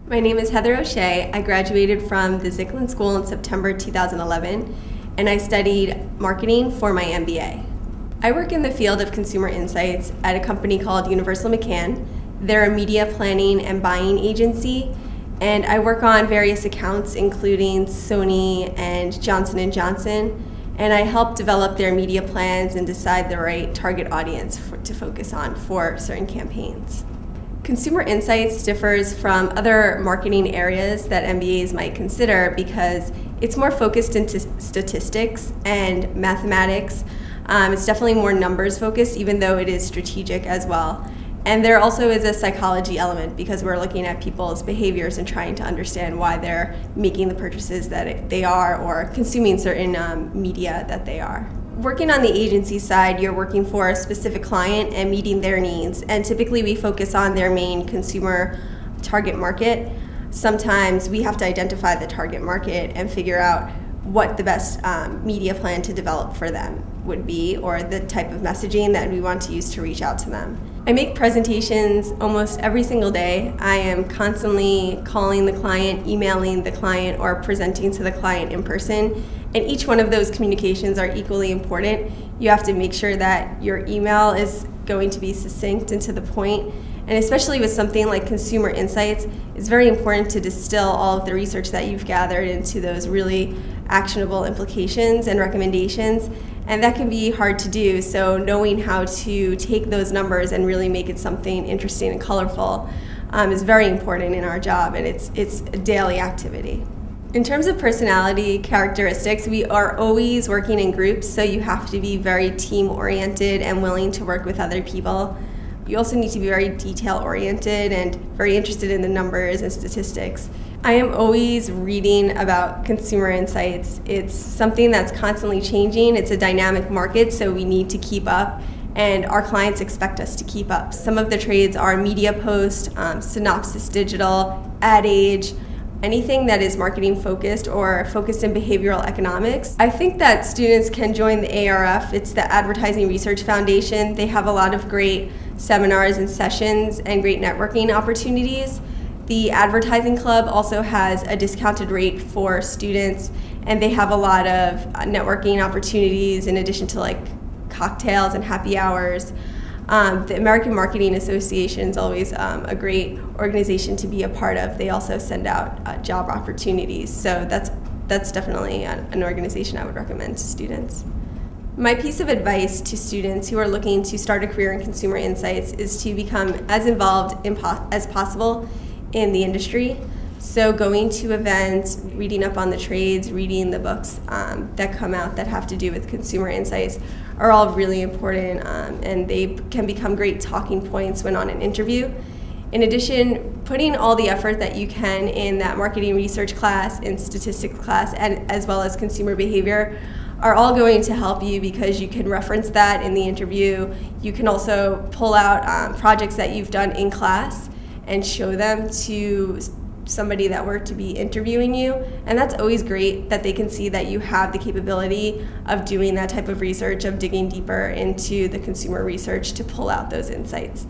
My name is Heather O'Shea. I graduated from the Zicklin School in September 2011, and I studied marketing for my MBA. I work in the field of consumer insights at a company called Universal McCann. They're a media planning and buying agency, and I work on various accounts including Sony and Johnson & Johnson, and I help develop their media plans and decide the right target audience to focus on for certain campaigns. Consumer insights differs from other marketing areas that MBAs might consider because it's more focused into statistics and mathematics. It's definitely more numbers focused, even though it is strategic as well. And there also is a psychology element because we're looking at people's behaviors and trying to understand why they're making the purchases that they are or consuming certain media that they are. Working on the agency side, you're working for a specific client and meeting their needs, and typically we focus on their main consumer target market. Sometimes we have to identify the target market and figure out what the best media plan to develop for them would be, or the type of messaging that we want to use to reach out to them. I make presentations almost every single day. I am constantly calling the client, emailing the client, or presenting to the client in person. And each one of those communications are equally important. You have to make sure that your email is going to be succinct and to the point. And especially with something like consumer insights, it's very important to distill all of the research that you've gathered into those really actionable implications and recommendations. And that can be hard to do, so knowing how to take those numbers and really make it something interesting and colorful is very important in our job, and it's a daily activity. In terms of personality characteristics, we are always working in groups, so you have to be very team-oriented and willing to work with other people. You also need to be very detail-oriented and very interested in the numbers and statistics. I am always reading about consumer insights. It's something that's constantly changing. It's a dynamic market, so we need to keep up, and our clients expect us to keep up. Some of the trades are Media Post, Synopsis Digital, Ad Age, anything that is marketing focused or focused in behavioral economics. I think that students can join the ARF. It's the Advertising Research Foundation. They have a lot of great seminars and sessions and great networking opportunities. The Advertising Club also has a discounted rate for students, and they have a lot of networking opportunities in addition to like cocktails and happy hours. The American Marketing Association is always a great organization to be a part of. They also send out job opportunities, so that's definitely an organization I would recommend to students. My piece of advice to students who are looking to start a career in consumer insights is to become as involved as possible in the industry. So going to events, reading up on the trades, reading the books that come out that have to do with consumer insights are all really important, and they can become great talking points when on an interview. In addition, putting all the effort that you can in that marketing research class, in statistics class, and as well as consumer behavior are all going to help you because you can reference that in the interview. You can also pull out projects that you've done in class and show them to somebody that were to be interviewing you, and that's always great that they can see that you have the capability of doing that type of research, of digging deeper into the consumer research to pull out those insights.